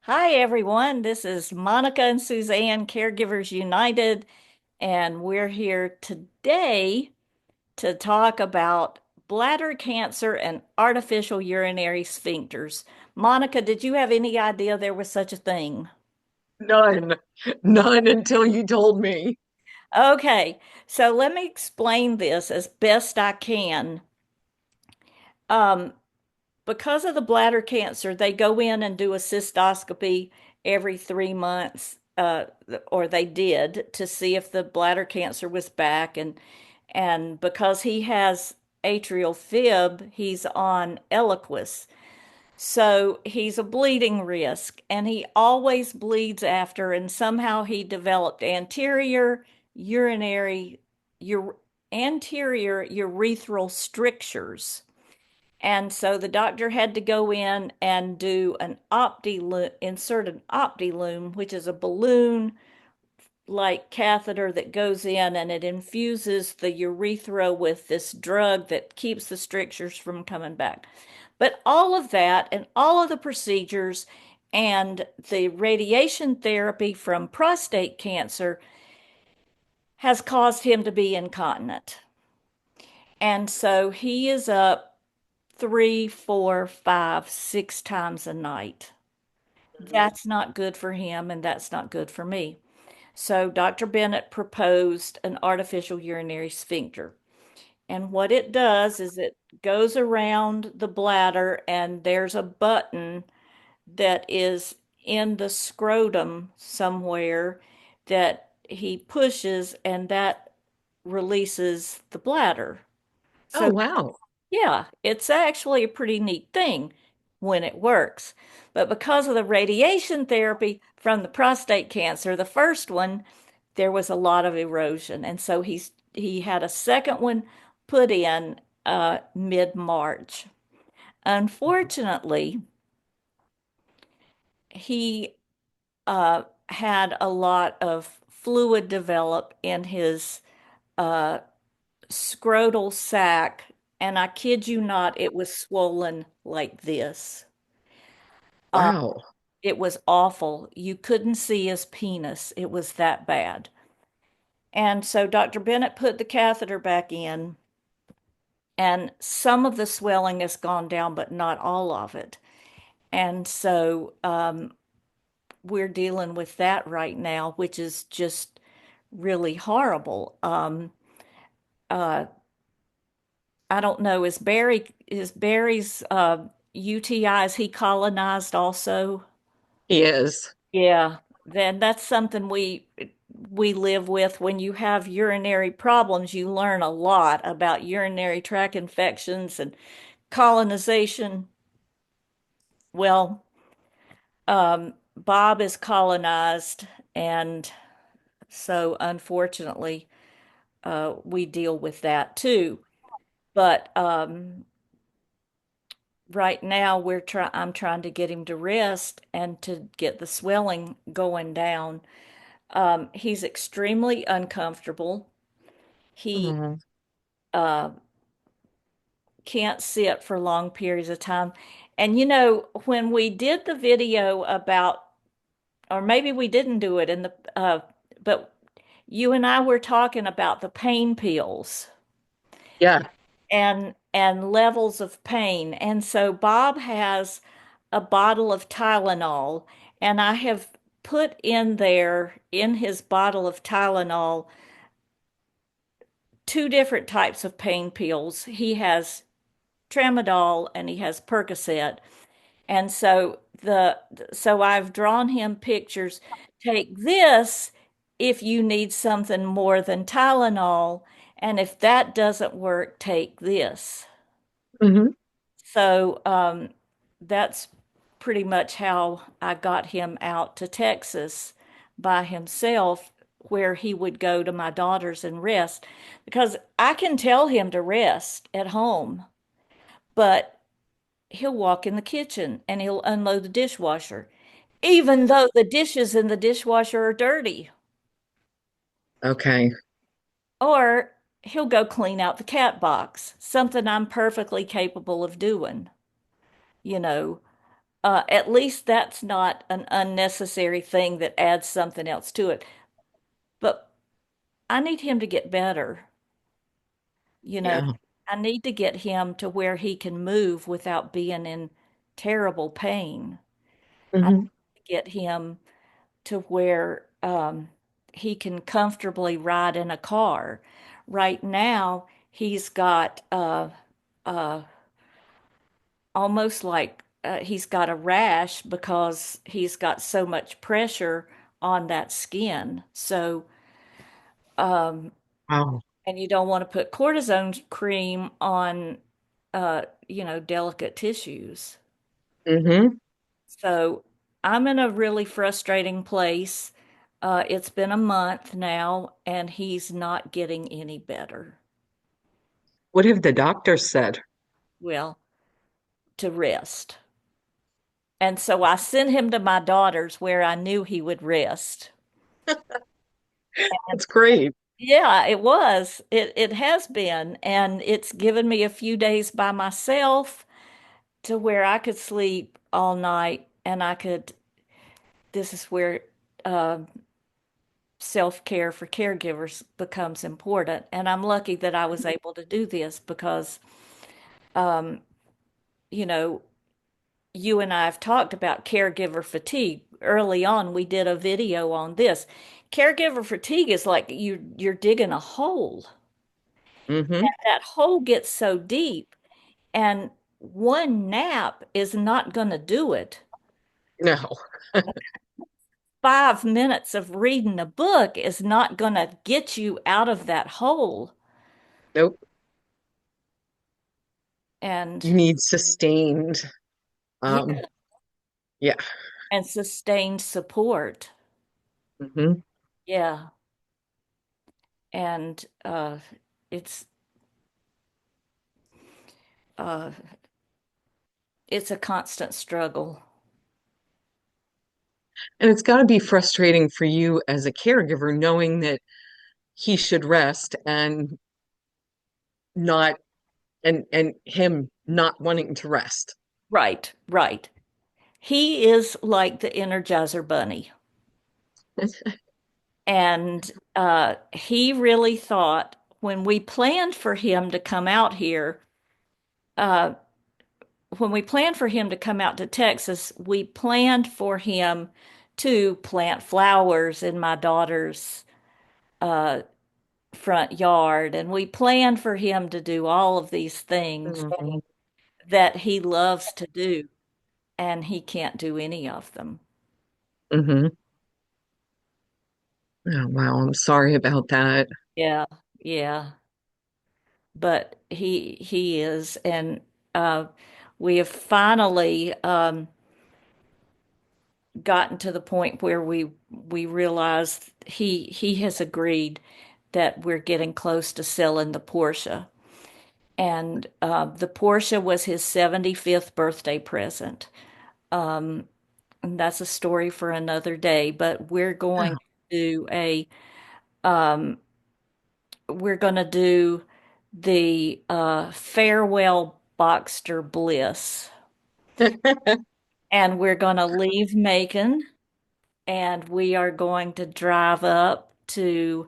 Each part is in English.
Hi, everyone. This is Monica and Suzanne, Caregivers United, and we're here today to talk about bladder cancer and artificial urinary sphincters. Monica, did you have any idea there was such a thing? None. None until you told me. Okay, so let me explain this as best I can. Um, because of the bladder cancer, they go in and do a cystoscopy every 3 months, or they did, to see if the bladder cancer was back. And because he has atrial fib, he's on Eliquis. So he's a bleeding risk, and he always bleeds after, and somehow he developed urinary, ur anterior urethral strictures. And so the doctor had to go in and do an insert an optilume, which is a balloon like catheter that goes in and it infuses the urethra with this drug that keeps the strictures from coming back. But all of that and all of the procedures and the radiation therapy from prostate cancer has caused him to be incontinent. And so he is up three, four, five, 6 times a night. Mhm. That's not good for him, and that's not good for me. So Dr. Bennett proposed an artificial urinary sphincter. And what it does is it goes around the bladder, and there's a button that is in the scrotum somewhere that he pushes, and that releases the bladder. Oh, So wow. yeah, it's actually a pretty neat thing when it works. But because of the radiation therapy from the prostate cancer, the first one, there was a lot of erosion. And so he had a second one put in mid-March. Unfortunately, he had a lot of fluid develop in his uh, scrotal sac, and I kid you not, it was swollen like this. Uh, Wow. it was awful. You couldn't see his penis. It was that bad. And so Dr. Bennett put the catheter back in, and some of the swelling has gone down, but not all of it. And so we're dealing with that right now, which is just really horrible. Uh, I don't know, is Barry's UTI, is he colonized also? He is. Yeah, then that's something we live with. When you have urinary problems, you learn a lot about urinary tract infections and colonization. Well, Bob is colonized, and so unfortunately, we deal with that too. But right now, I'm trying to get him to rest and to get the swelling going down. He's extremely uncomfortable. He Mhm. uh, can't sit for long periods of time. And when we did the video about, or maybe we didn't do it but you and I were talking about the pain pills Yeah. and levels of pain. And so Bob has a bottle of Tylenol, and I have put in there in his bottle of Tylenol two different types of pain pills. He has tramadol and he has Percocet. And so I've drawn him pictures. Take this if you need something more than Tylenol, and if that doesn't work, take this. Hmm. So that's pretty much how I got him out to Texas by himself, where he would go to my daughter's and rest, because I can tell him to rest at home, but he'll walk in the kitchen and he'll unload the dishwasher, even though the dishes in the dishwasher are dirty. Okay. Or he'll go clean out the cat box, something I'm perfectly capable of doing, you know. At least that's not an unnecessary thing that adds something else to it. But I need him to get better. You know, Yeah. I need to get him to where he can move without being in terrible pain. I Hmm. need to get him to where he can comfortably ride in a car. Right now, he's got uh, almost like he's got a rash because he's got so much pressure on that skin. So, um, Wow. and you don't want to put cortisone cream on, delicate tissues. Hmm. So I'm in a really frustrating place. It's been a month now, and he's not getting any better. What have the doctors said? Well, to rest. And so I sent him to my daughter's where I knew he would rest. And That's great. yeah, it was. It has been, and it's given me a few days by myself to where I could sleep all night, and I could. This is where uh, self-care for caregivers becomes important. And I'm lucky that I was able to do this because, um, you know, you and I have talked about caregiver fatigue. Early on, we did a video on this. Caregiver fatigue is like you're digging a hole. Hmm. That hole gets so deep, and one nap is not going to do it. No. 5 minutes of reading a book is not going to get you out of that hole. Nope. And You need sustained. yeah, Um, yeah. and sustained support. Hmm. Yeah. And it's uh it's a constant struggle. And it's got to be frustrating for you as a caregiver knowing that he should rest and not and him not wanting to rest. Right, right. He is like the Energizer Bunny. And he really thought when we planned for him to come out here, uh, when we planned for him to come out to Texas, we planned for him to plant flowers in my daughter's uh, front yard. And we planned for him to do all of these things Hmm. that he loves to do, and he can't do any of them. Hmm. Oh, wow, I'm sorry about that. Yeah, yeah. But he is, and uh, we have finally gotten to the point where we realize he has agreed that we're getting close to selling the Porsche. And the Porsche was his 75th birthday present. And that's a story for another day, but do a um, we're going to do the farewell Boxster Bliss. And we're going to leave Macon and we are going to drive up to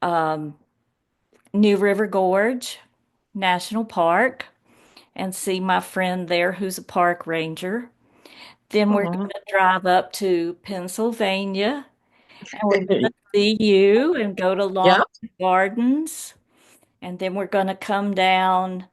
um, New River Gorge National Park and see my friend there who's a park ranger. Then we're going Aw. to drive up to Pennsylvania and we're going to see you and go to Lawn Yeah. Gardens. And then we're going to come down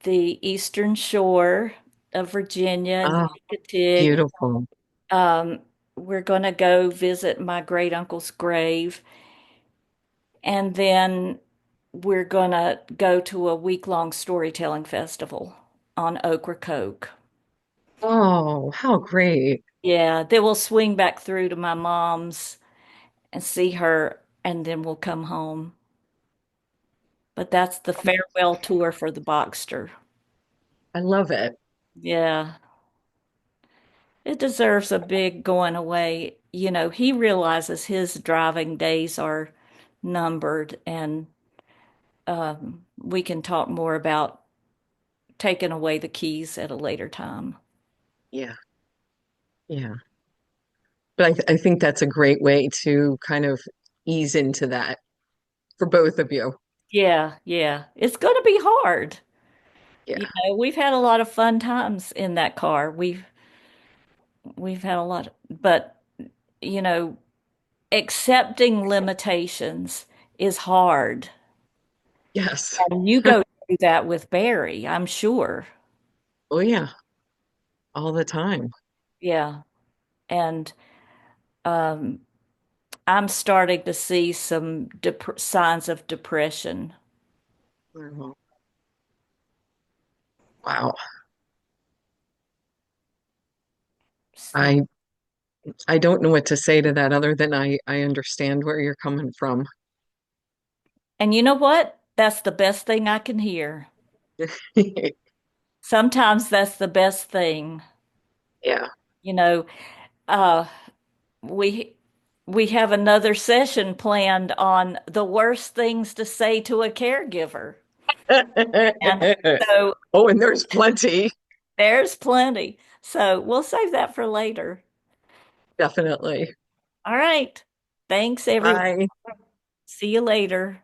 the eastern shore of Virginia and Oh, Chattanooga. beautiful. Um, we're going to go visit my great uncle's grave. And then we're going to go to a week-long storytelling festival on Ocracoke. Oh, how great. Yeah, then we'll swing back through to my mom's and see her, and then we'll come home. But that's the farewell tour for the Boxster. I love it. Yeah, it deserves a big going away. You know, he realizes his driving days are numbered, and we can talk more about taking away the keys at a later time. Yeah. Yeah. But I think that's a great way to kind of ease into that for both of you. Yeah, yeah. It's going to be hard. Yeah. We've had a lot of fun times in that car. We've had a lot, but you know, accepting limitations is hard. Yes. And you go through that with Barry, I'm sure. Oh, yeah. All the time. Yeah. And um, I'm starting to see some dep signs of depression. Mhm. Wow. So, I I don't know what to say to that other than I understand where you're coming from. and you know what? That's the best thing I can hear. Sometimes that's the best thing. Yeah. You know, uh, we we have another session planned on the worst things to say to a caregiver. And so Oh, and there's plenty. there's plenty. So we'll save that for later. Definitely. All right. Thanks, everyone. Bye. See you later.